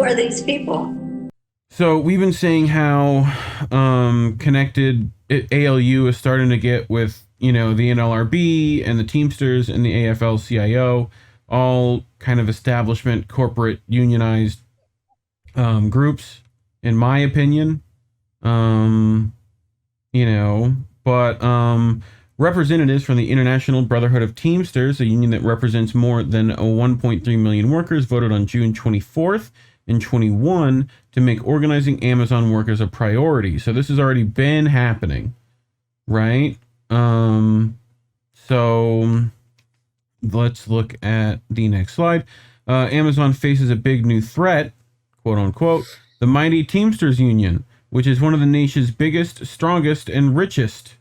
are these people? So we've been saying how connected ALU is starting to get with, the NLRB and the Teamsters and the AFL-CIO, all kind of establishment, corporate, unionized groups, in my opinion. But representatives from the International Brotherhood of Teamsters, a union that represents more than 1.3 million workers, voted on June 24th and 21 to make organizing Amazon workers a priority. So this has already been happening, right? So let's look at the next slide. Amazon faces a big new threat, quote unquote, the mighty Teamsters Union, which is one of the nation's biggest, strongest, and richest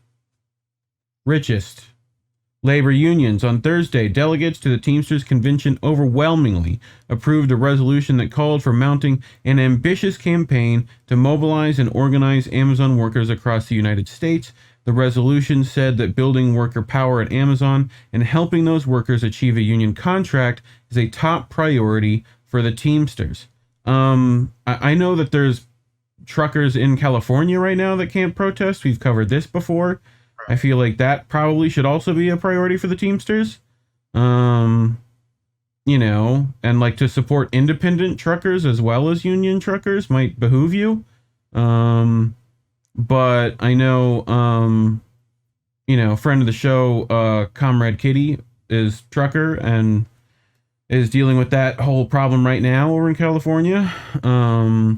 labor unions. On Thursday, delegates to the Teamsters Convention overwhelmingly approved a resolution that called for mounting an ambitious campaign to mobilize and organize Amazon workers across the United States. The resolution said that building worker power at Amazon and helping those workers achieve a union contract is a top priority for the Teamsters. I know that there's truckers in California right now that can't protest. We've covered this before. I feel like that probably should also be a priority for the Teamsters. And like to support independent truckers as well as union truckers might behoove you. But I know, friend of the show, Comrade Kitty is trucker and is dealing with that whole problem right now over in California. I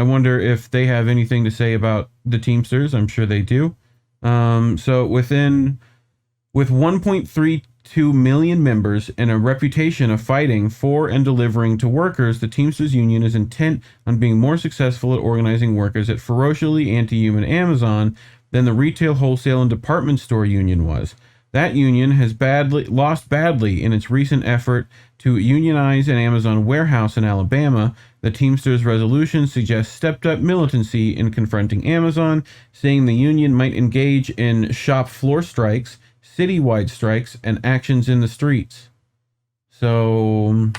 wonder if they have anything to say about the Teamsters. I'm sure they do. So with 1.32 million members and a reputation of fighting for and delivering to workers, the Teamsters Union is intent on being more successful at organizing workers at ferociously anti-human Amazon than the retail, wholesale, and department store union was. That union has lost badly in its recent effort to unionize an Amazon warehouse in Alabama. The Teamsters resolution suggests stepped-up militancy in confronting Amazon, saying the union might engage in shop floor strikes, citywide strikes, and actions in the streets. So,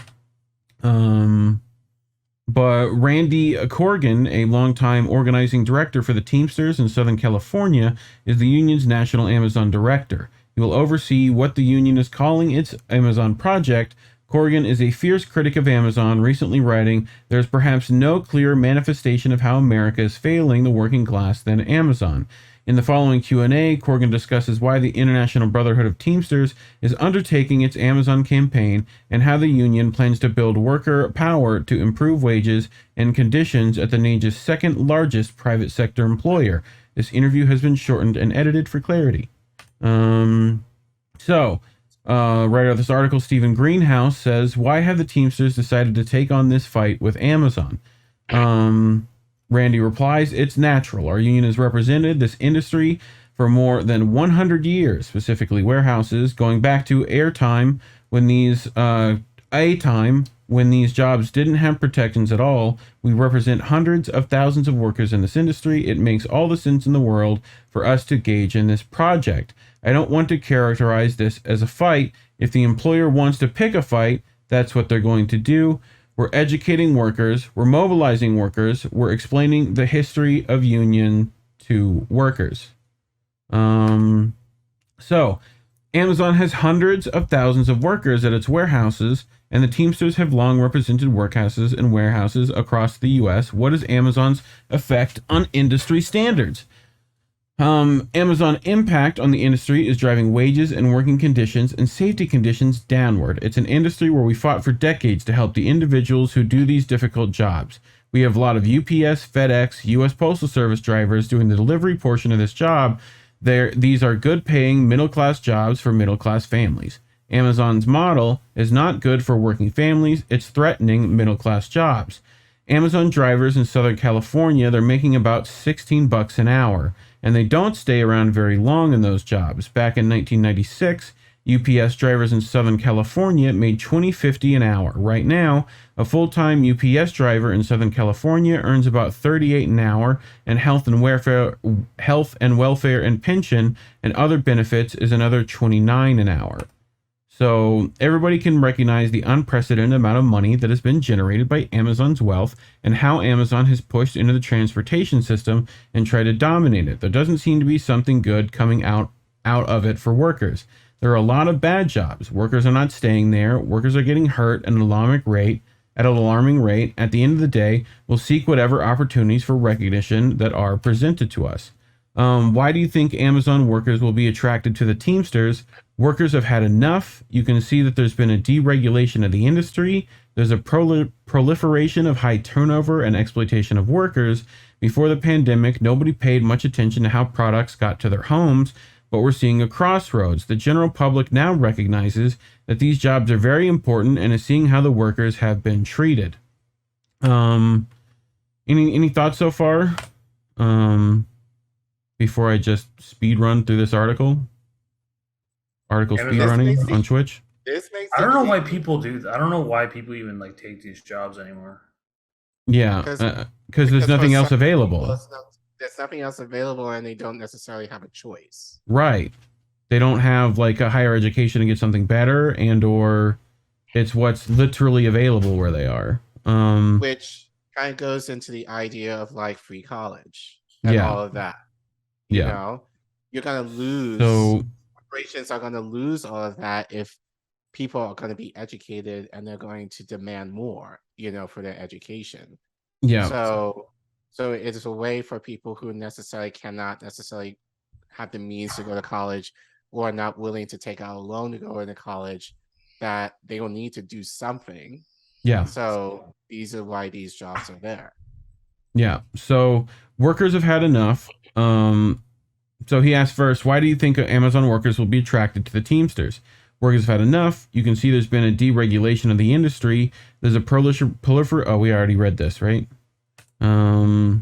but Randy Corrigan, a longtime organizing director for the Teamsters in Southern California, is the union's national Amazon director. He will oversee what the union is calling its Amazon project. Corrigan is a fierce critic of Amazon, recently writing, "There's perhaps no clearer manifestation of how America is failing the working class than Amazon." In the following Q&A, Corrigan discusses why the International Brotherhood of Teamsters is undertaking its Amazon campaign and how the union plans to build worker power to improve wages and conditions at the nation's second largest private sector employer. This interview has been shortened and edited for clarity. Writer of this article, Stephen Greenhouse, says, why have the Teamsters decided to take on this fight with Amazon? Randy replies, it's natural. Our union has represented this industry for more than 100 years, specifically warehouses, going back to a time when these jobs didn't have protections at all. We represent hundreds of thousands of workers in this industry. It makes all the sense in the world for us to engage in this project. I don't want to characterize this as a fight. If the employer wants to pick a fight, that's what they're going to do. We're educating workers. We're mobilizing workers. We're explaining the history of union to workers. So Amazon has hundreds of thousands of workers at its warehouses, and the Teamsters have long represented workhouses and warehouses across the U.S. What is Amazon's effect on industry standards? Amazon impact on the industry is driving wages and working conditions and safety conditions downward. It's an industry where we fought for decades to help the individuals who do these difficult jobs. We have a lot of UPS, FedEx, U.S. Postal Service drivers doing the delivery portion of this job. These are good paying middle-class jobs for middle-class families. Amazon's model is not good for working families. It's threatening middle-class jobs. Amazon drivers in Southern California, they're making about $16 an hour, and they don't stay around very long in those jobs. Back in 1996, UPS drivers in Southern California made $20.50 an hour. Right now, a full-time UPS driver in Southern California earns about $38 an hour, and health and welfare and pension and other benefits is another $29 an hour. So everybody can recognize the unprecedented amount of money that has been generated by Amazon's wealth and how Amazon has pushed into the transportation system and tried to dominate it. There doesn't seem to be something good coming out of it for workers. There are a lot of bad jobs. Workers are not staying there. Workers are getting hurt at an alarming rate. At the end of the day, we'll seek whatever opportunities for recognition that are presented to us. Why do you think Amazon workers will be attracted to the Teamsters? Workers have had enough. You can see that there's been a deregulation of the industry. There's a proliferation of high turnover and exploitation of workers. Before the pandemic, nobody paid much attention to how products got to their homes, but we're seeing a crossroads. The general public now recognizes that these jobs are very important and is seeing how the workers have been treated. Any thoughts so far? Before I just speed run through this article speed running on Twitch. I don't know why people do that. I don't know why people even like take these jobs anymore. Yeah, because there's nothing else available. There's nothing else available, and they don't necessarily have a choice. Right. They don't have like a higher education to get something better, and or it's what's literally available where they are. Which kind of goes into the idea of like free college and all of that. You know, you're gonna lose. So corporations are gonna lose all of that if people are going to be educated and they're going to demand more, for their education. Yeah. So it's a way for people who cannot necessarily have the means to go to college or are not willing to take out a loan to go into college, that they will need to do something. Yeah. So these are why these jobs are there. Yeah. So workers have had enough. So he asked first, why do you think Amazon workers will be attracted to the Teamsters? Workers have had enough. You can see there's been a deregulation of the industry. There's a oh, we already read this, right? I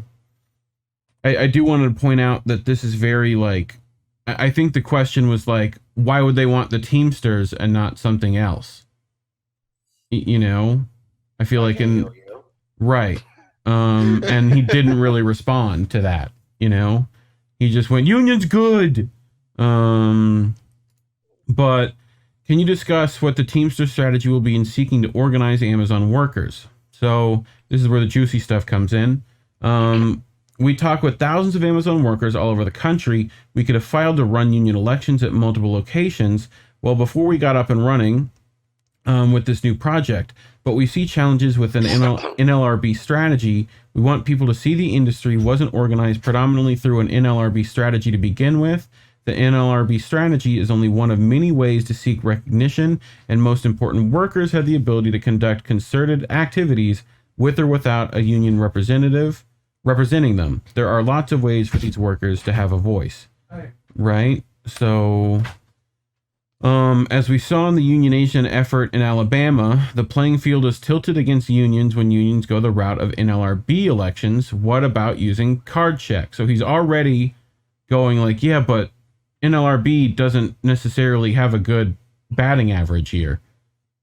do want to point out that this is very like, I think the question was like, why would they want the Teamsters and not something else? I feel like right. And he didn't really respond to that, he just went, union's good. But can you discuss what the Teamster strategy will be in seeking to organize Amazon workers? So this is where the juicy stuff comes in. We talk with thousands of Amazon workers all over the country. We could have filed to run union elections at multiple locations. Well, before we got up and running with this new project, but we see challenges with an NLRB strategy. We want people to see the industry wasn't organized predominantly through an NLRB strategy to begin with. The NLRB strategy is only one of many ways to seek recognition, and most important, workers have the ability to conduct concerted activities with or without a union representative representing them. There are lots of ways for these workers to have a voice, right? So, as we saw in the unionization effort in Alabama, the playing field is tilted against unions when unions go the route of NLRB elections. What about using card check? So he's already going like, yeah, but NLRB doesn't necessarily have a good batting average here.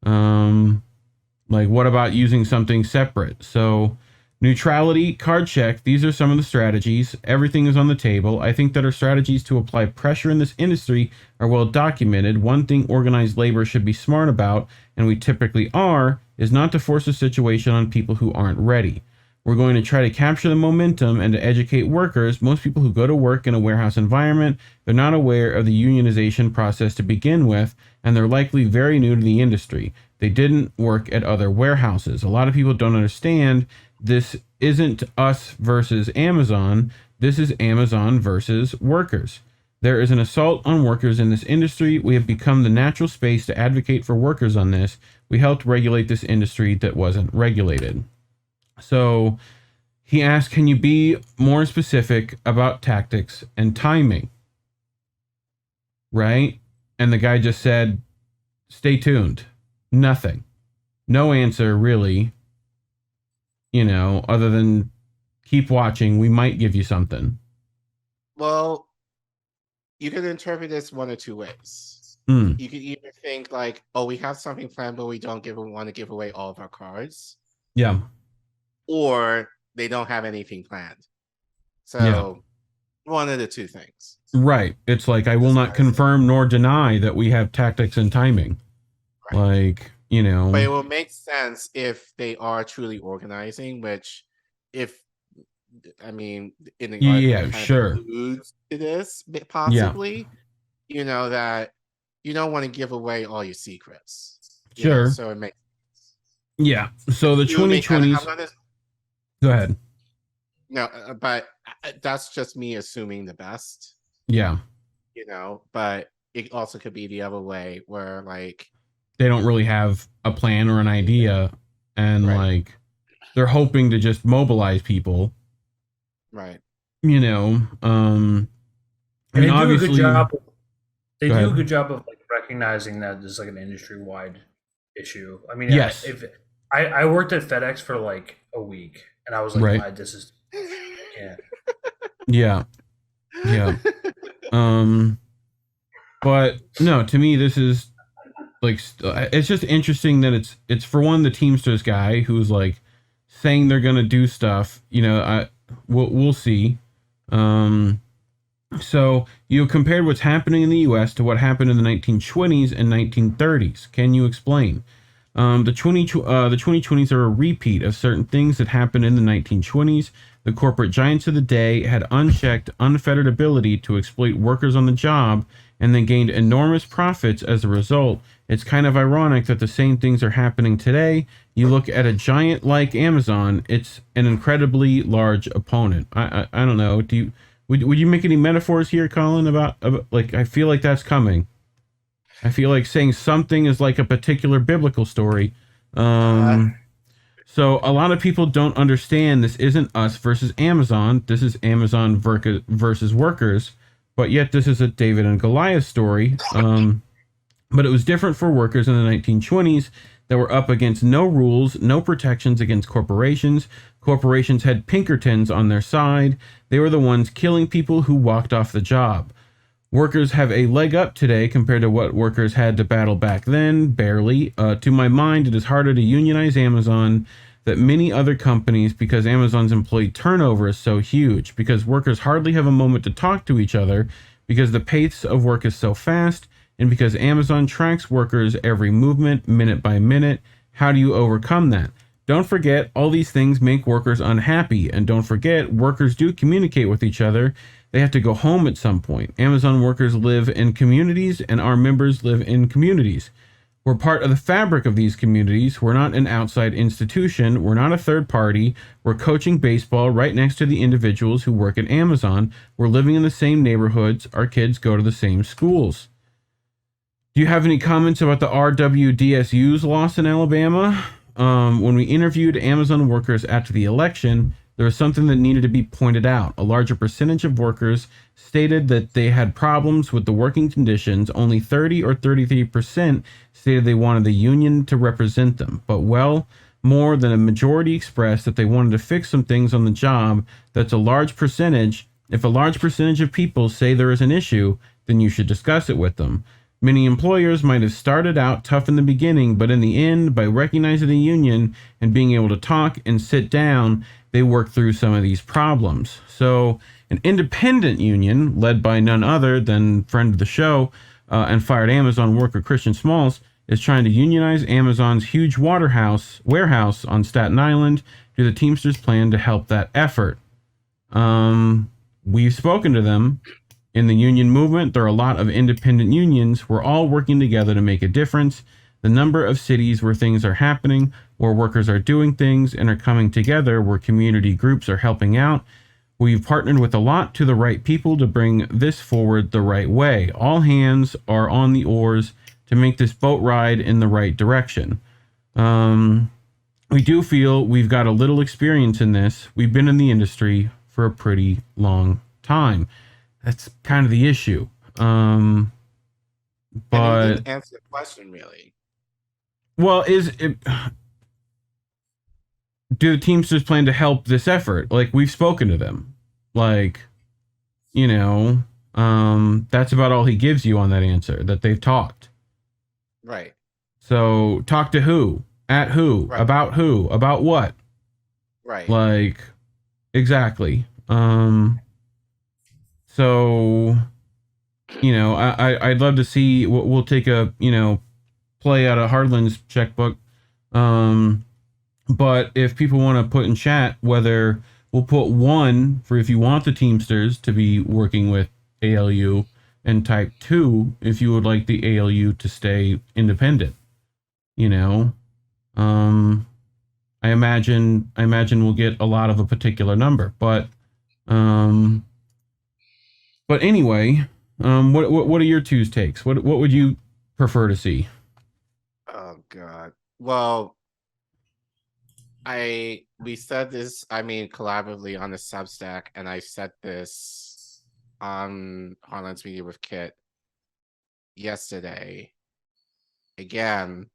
Like, what about using something separate? So neutrality, card check, these are some of the strategies. Everything is on the table. I think that our strategies to apply pressure in this industry are well documented. One thing organized labor should be smart about, and we typically are, is not to force a situation on people who aren't ready. We're going to try to capture the momentum and to educate workers. Most people who go to work in a warehouse environment, they're not aware of the unionization process to begin with, and they're likely very new to the industry. They didn't work at other warehouses. A lot of people don't understand this isn't us versus Amazon. This is Amazon versus workers. There is an assault on workers in this industry. We have become the natural space to advocate for workers on this. We helped regulate this industry that wasn't regulated. So he asked, can you be more specific about tactics and timing? Right? And the guy just said, stay tuned. Nothing. No answer, really. Other than keep watching. We might give you something. Well, you can interpret this one or two ways. You could either think like, oh, we have something planned, but we don't want to give away all of our cards. Yeah. Or they don't have anything planned. So one of the two things. Right. It's like, I will not confirm nor deny that we have tactics and timing. Like, But it will make sense if they are truly organizing, which, if I mean, in the article, yeah, it kind of sure. alludes to this Yeah, possibly, that you don't want to give away all your secrets, sure. so it makes Yeah. So the assuming, and I'm 2020s, not, go ahead. no, but that's just me assuming the best, Yeah. but it also could be the other way where, like, They don't really have a plan or an idea, and right, like they're hoping to just mobilize people, right, And and they do a good obviously, job. They go do a ahead. good job of like recognizing that this is like an industry wide issue. I mean, Yes. if I worked at FedEx for like a week, and I was like, Right. this is I can't. Yeah. Yeah. But no, to me, this is like, it's just interesting that it's for one, the Teamsters guy who's like saying they're gonna do stuff. We'll see. Um, so you compared what's happening in the U.S. to what happened in the 1920s and 1930s. Can you explain? The 2020s are a repeat of certain things that happened in the 1920s. The corporate giants of the day had unchecked, unfettered ability to exploit workers on the job and then gained enormous profits as a result. It's kind of ironic that the same things are happening today. You look at a giant like Amazon, it's an incredibly large opponent. I don't know. Would you make any metaphors here, Colin, about like, I feel like that's coming. I feel like saying something is like a particular biblical story. So a lot of people don't understand this isn't us versus Amazon. This is Amazon versus workers. But yet this is a David and Goliath story. But it was different for workers in the 1920s that were up against no rules, no protections against corporations. Corporations had Pinkertons on their side. They were the ones killing people who walked off the job. Workers have a leg up today compared to what workers had to battle back then, barely. To my mind, it is harder to unionize Amazon than many other companies because Amazon's employee turnover is so huge, because workers hardly have a moment to talk to each other, because the pace of work is so fast, and because Amazon tracks workers' every movement, minute by minute. How do you overcome that? Don't forget, all these things make workers unhappy, and don't forget, workers do communicate with each other. They have to go home at some point. Amazon workers live in communities, and our members live in communities. We're part of the fabric of these communities. We're not an outside institution. We're not a third party. We're coaching baseball right next to the individuals who work at Amazon. We're living in the same neighborhoods. Our kids go to the same schools. Do you have any comments about the RWDSU's loss in Alabama? When we interviewed Amazon workers after the election, there was something that needed to be pointed out. A larger percentage of workers stated that they had problems with the working conditions. Only 30 or 33% stated they wanted the union to represent them. But well, more than a majority expressed that they wanted to fix some things on the job. That's a large percentage. If a large percentage of people say there is an issue, then you should discuss it with them. Many employers might have started out tough in the beginning, but in the end, by recognizing the union and being able to talk and sit down, they work through some of these problems. So an independent union, led by none other than friend of the show and fired Amazon worker Christian Smalls, is trying to unionize Amazon's huge warehouse on Staten Island. Do the Teamsters plan to help that effort? We've spoken to them. In the union movement, there are a lot of independent unions. We're all working together to make a difference. The number of cities where things are happening, where workers are doing things and are coming together, where community groups are helping out. We've partnered with a lot to the right people to bring this forward the right way. All hands are on the oars to make this boat ride in the right direction. We do feel we've got a little experience in this. We've been in the industry for a pretty long time. That's kind of the issue. But and you didn't answer the question, really. Well, do the Teamsters plan to help this effort? Like, we've spoken to them. Like, that's about all he gives you on that answer, that they've talked. Right. So talk to who? At who? Right. About who? About what? Right. Like, exactly. So, I'd love to see. We'll take a play out of Hardland's checkbook. But if people want to put in chat whether we'll put 1 for if you want the Teamsters to be working with ALU, and type 2 if you would like the ALU to stay independent. You know, I imagine we'll get a lot of a particular number, but anyway, what are your two's takes? What would you prefer to see? Oh God. Well, we said this, I mean, collaboratively on the Substack, and I said this on Harlan's meeting with Kit yesterday again.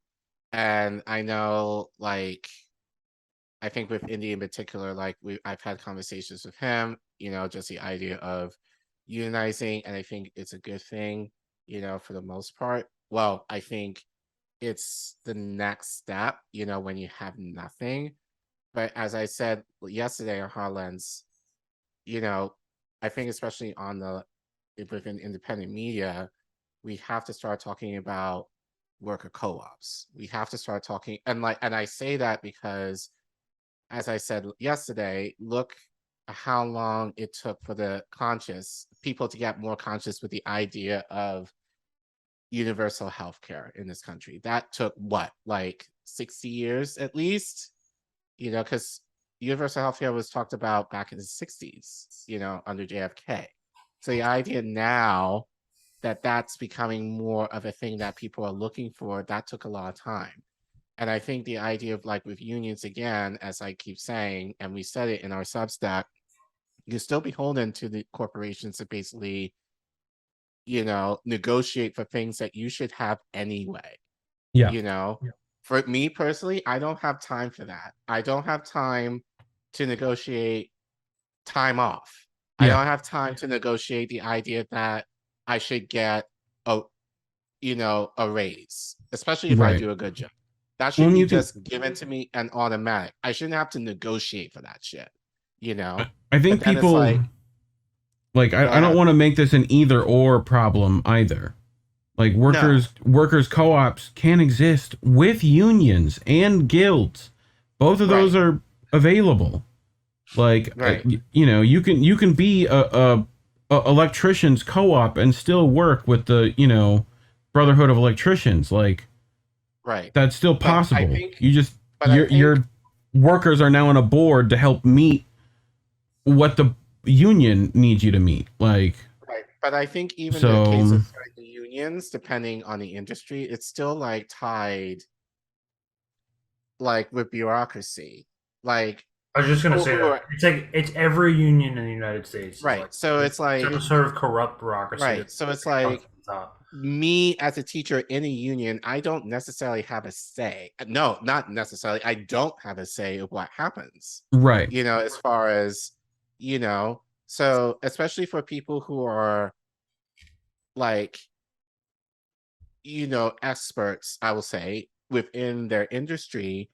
And I know, like, I think with Indy in particular, like I've had conversations with him, you know, just the idea of unionizing, and I think it's a good thing, you know, for the most part. Well, I think it's the next step, you know, when you have nothing. But as I said yesterday on Harlan's, you know, I think especially on within independent media, we have to start talking about worker co-ops. We have to start talking, and I say that because, as I said yesterday, look how long it took for the people to get more conscious with the idea of universal healthcare in this country. That took what, like 60 years at least, you know, because universal healthcare was talked about back in the 60s, you know, under JFK. So the idea now that that's becoming more of a thing that people are looking for, that took a lot of time. And I think the idea of, like, with unions, again, as I keep saying, and we said it in our Substack, you're still beholden to the corporations to basically, you know, negotiate for things that you should have anyway. Yeah. You know, for me personally, I don't have time for that. I don't have time to negotiate time off. I don't have time to negotiate the idea that I should get a raise, especially if I do a good job. That should be just given to me and automatic. I shouldn't have to negotiate for that shit, you know? I think people, I don't want to make this an either or problem either. Like, workers co-ops can exist with unions and guilds. Both of those are available. Like, you know, you can be a electricians co-op and still work with the, you know, Brotherhood of Electricians. Like, that's still possible. Your workers are now on a board to help meet what the union needs you to meet. Like, but I think even in the case of the unions, depending on the industry, it's still like tied, like, with bureaucracy. Like, I was just gonna say that it's like it's every union in the United States, right? So it's like some sort of corrupt bureaucracy, right? So it's like me as a teacher in a union, I don't necessarily have a say. No, not necessarily. I don't have a say of what happens, right? You know, as far as, you know, so especially for people who are, like, you know, experts, I will say, within their industry.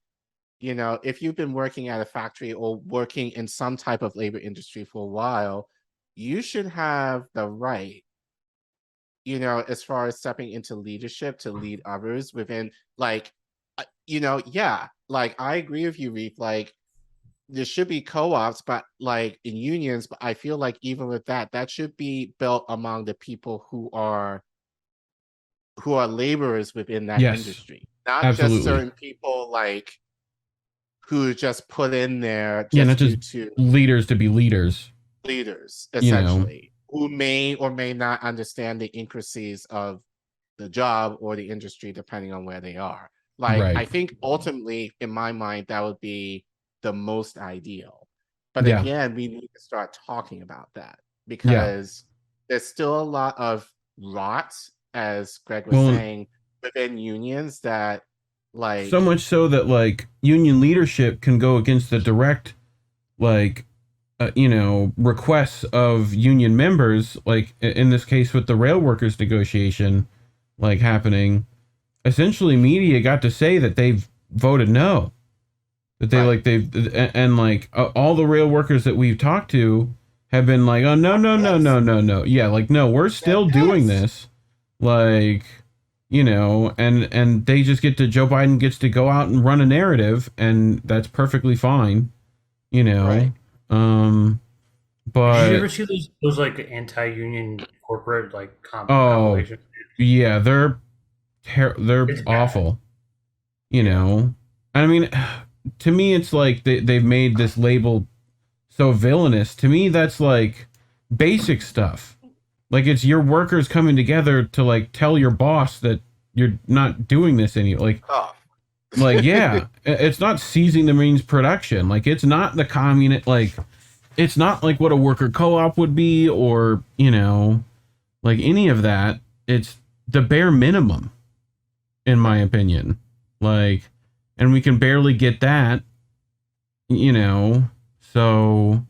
You know, if you've been working at a factory or working in some type of labor industry for a while, you should have the right, you know, as far as stepping into leadership to lead others within, like, you know, like, I agree with you, Reef. Like, there should be co-ops, but like in unions, but I feel like even with that should be built among the people who are laborers within that industry, not just certain people, like, who just put in there not just leaders to be leaders, essentially, who may or may not understand the intricacies of the job or the industry, depending on where they are. Like, I think ultimately, in my mind, that would be the most ideal. But again, we need to start talking about that, because there's still a lot of rot, as Greg was saying, within unions that, like, so much so that, like, union leadership can go against the direct, like, you know, requests of union members, like in this case with the rail workers negotiation, like, happening. Essentially, media got to say that they've voted no, that they all the rail workers that we've talked to have been like, oh no, yeah, like, no, we're still doing this, like, you know, and they just get to, Joe Biden gets to go out and run a narrative, and that's perfectly fine, you know. Right. Did you But ever see those like anti-union corporate like oh compilation? yeah, they're It's bad. awful, you Yeah. know. I mean, to me, it's like they've made this label so villainous. To me, that's like basic stuff. Like it's your workers coming together to like tell your boss that you're not doing this anymore. Oh. Like yeah, it's not seizing the Marines' production. Like it's not the communist. Like it's not like what a worker co-op would be, or you know, like any of that. It's the bare minimum, in my opinion. Like, and we can barely get that, you know. So,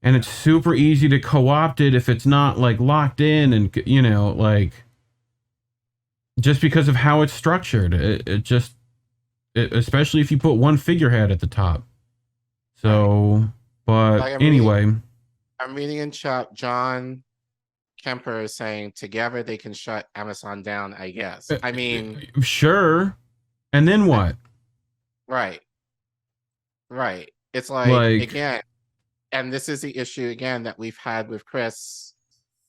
and it's super easy to co-opt it if it's not like locked in, and you know, like just because of how it's structured. Especially if you put one figurehead at the top. So, but Like anyway, I'm reading in chat, John Kemper is saying together they can shut Amazon down, I guess. I mean, sure. And then what? right. Right. It's like, Like, again, and this is the issue again that we've had with Chris,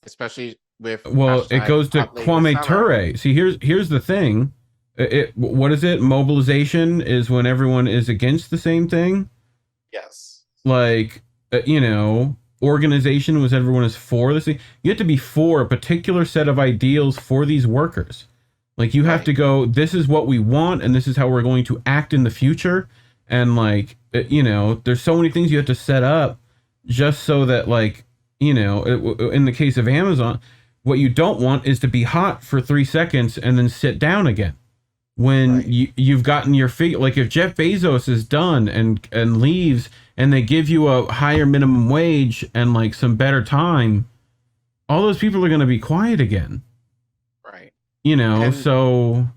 especially with well, it hashtag goes to hot late this Kwame summer. Ture. See, here's the thing. What is it? Mobilization is when everyone is against the same thing. Yes. Like, you know, organization was everyone is for this thing. You have to be for a particular set of ideals for these workers. Like, you have Right. to go, this is what we want, and this is how we're going to act in the future. And, like, you know, there's so many things you have to set up just so that, like, you know, in the case of Amazon, what you don't want is to be hot for 3 seconds and then sit down again when Right. you've gotten your figure. Like if Jeff Bezos is done and leaves, and they give you a higher minimum wage and like some better time, all those people are going to be quiet again, Right. you know. And So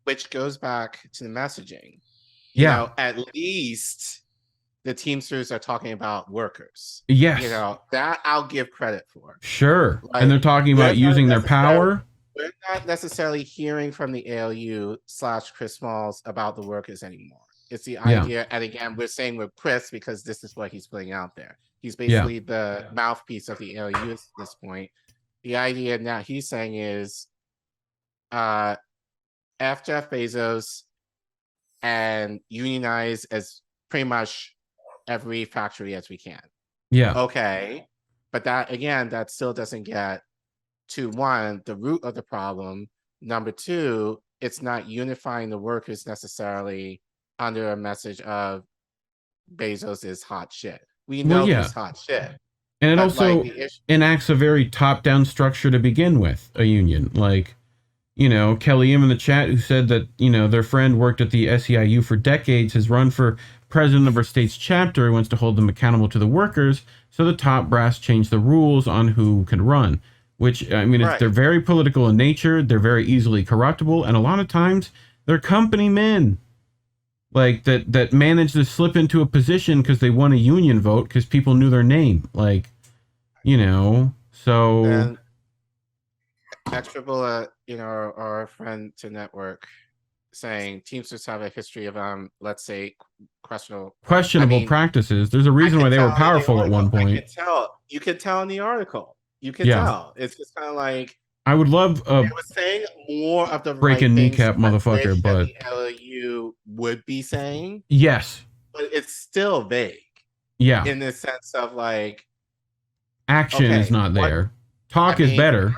which goes back to the messaging. You yeah, know, at least the Teamsters are talking about workers. You yes, know, that I'll give credit for. sure. And Like, they're talking we're about not using their necessarily power. we're not necessarily hearing from the ALU/Chris Smalls about the workers anymore. It's the Yeah, idea, and again, we're saying with Chris because this is what he's putting out there. He's yeah, basically the mouthpiece of the ALU at this point. The idea now he's saying is, F Jeff Bezos and unionize as pretty much every factory as we can. yeah, Okay, but that again, that still doesn't get to one, the root of the problem. Number two, it's not unifying the workers necessarily under a message of Bezos is hot shit. We well, know yeah. he's hot shit, And it but like also the issue, enacts a very top-down structure to begin with, a union. Like, you know, Kelly M in the chat, who said that, you know, their friend worked at the SEIU for decades, has run for president of our state's chapter. He wants to hold them accountable to the workers. So the top brass changed the rules on who can run, which, I mean, right? they're very political in nature. They're very easily corruptible. And a lot of times they're company men, like that manage to slip into a position because they won a union vote because people knew their name. Like, you know, so And extra bullet, you know, our friend to network saying Teamsters have a history of let's say questionable. I questionable mean, practices. There's a I reason can why they were tell in the powerful at article. one I point. can tell. You can tell in the article. You can Yeah. tell. It's just kind of like I would love they a were saying more of the break a right things kneecap I motherfucker, wish that but the LU would be saying, yes. but it's still vague Yeah. in the sense of like, Action is okay, not what there. I Talk is mean, better.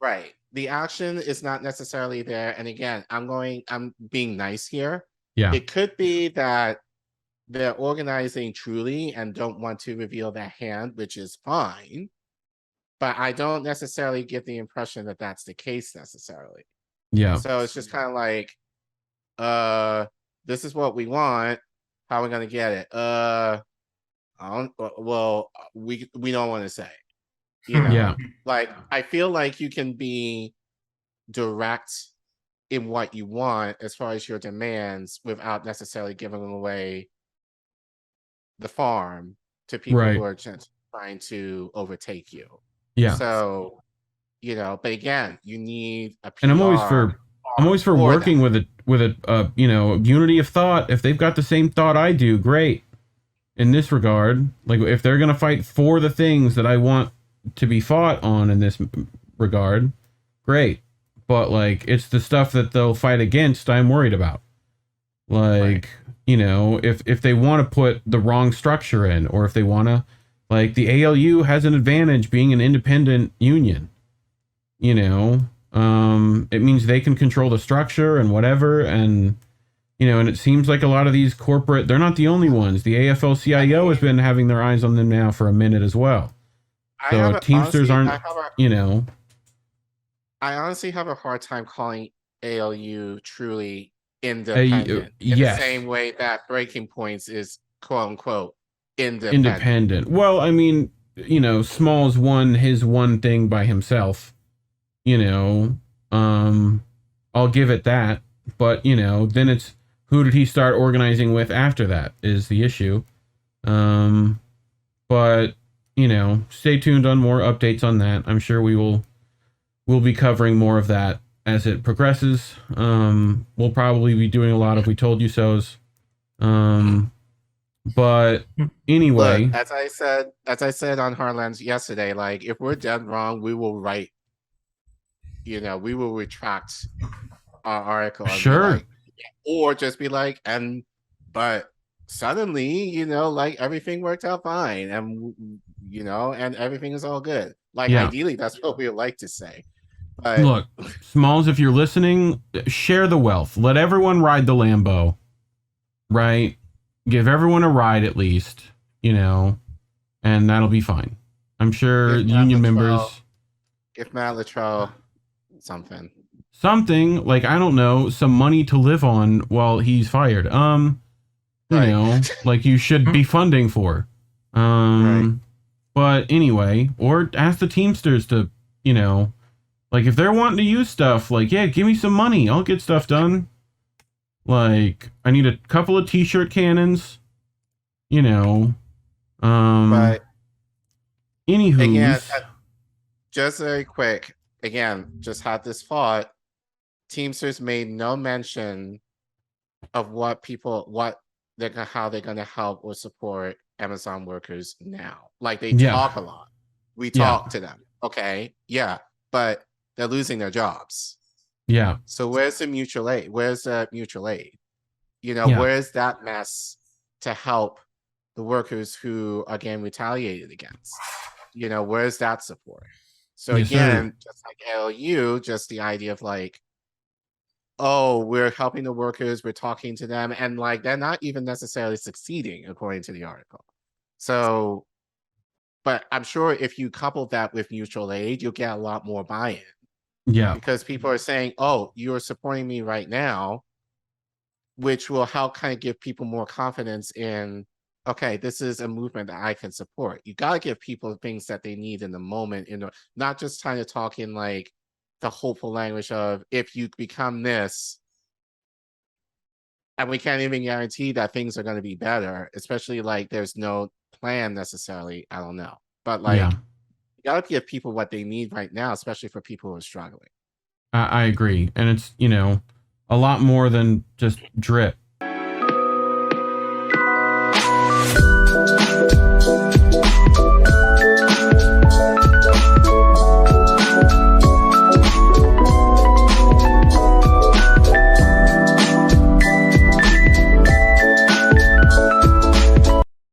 right. The action is not necessarily there. And again, I'm being nice here. Yeah. It could be that they're organizing truly and don't want to reveal their hand, which is fine. But I don't necessarily get the impression that that's the case necessarily. Yeah. So it's just kind of like, this is what we want. How are we gonna get it? I don't. Well, we don't want to say. You know, Yeah. like I feel like you can be direct in what you want as far as your demands without necessarily giving away the farm to people who Right. are just trying to overtake you. Yeah. So, you know, but again, you need a And I'm always PR for I'm always for working with a unity of thought. If they've got the same thought I do, great. In this regard, like if they're gonna fight for the things that I want to be fought on in this regard, great. But like it's the stuff that they'll fight against I'm worried about. Like, if they want to put the wrong structure in, or if they want to, like the ALU has an advantage being an independent union. It means they can control the structure and whatever, and and it seems like a lot of these corporate, they're not the only ones. The AFL-CIO has been having their eyes on them now for a minute as well. So Teamsters aren't, I honestly have a hard time calling ALU truly independent in the same way that Breaking Points is quote unquote independent. Well, I mean, Smalls won his one thing by himself. I'll give it that. But, then it's who did he start organizing with after that is the issue. But, stay tuned on more updates on that. I'm sure we'll be covering more of that as it progresses. We'll probably be doing a lot of We Told You So's. But anyway, look, as I said on Heartlands yesterday, like if we're dead wrong, we will write. We will retract our article. Sure. Or just be like, but suddenly, like everything worked out fine, and and everything is all good. Like ideally, that's what we would like to say. But look, Smalls, if you're listening, share the wealth. Let everyone ride the Lambo. Right? Give everyone a ride at least, and that'll be fine. I'm sure union members. Give Matt Latrell something like, I don't know, some money to live on while he's fired. Like you should be funding for. Right. But anyway, or ask the Teamsters to, like if they're wanting to use stuff, like, yeah, give me some money. I'll get stuff done. Like I need a couple of t-shirt cannons, but anywho, again, just very quick, again, just had this thought. Teamsters made no mention of how they're going to help or support Amazon workers now. Like they talk a lot. We talk to them. Okay. Yeah. But they're losing their jobs. Yeah. So where's the mutual aid? Where's the mutual aid? Where's that mess to help the workers who are getting retaliated against? Where's that support? So again, just like ALU, just the idea of like, oh, we're helping the workers, we're talking to them, and like they're not even necessarily succeeding according to the article. So, but I'm sure if you couple that with mutual aid, you'll get a lot more buy-in. Yeah. Because people are saying, oh, you're supporting me right now, which will help kind of give people more confidence in, okay, this is a movement that I can support. You got to give people things that they need in the moment, not just trying to talk in like the hopeful language of if you become this, and we can't even guarantee that things are going to be better, especially like there's no plan necessarily. I don't know. But like, you got to give people what they need right now, especially for people who are struggling. I agree. And it's, a lot more than just drip.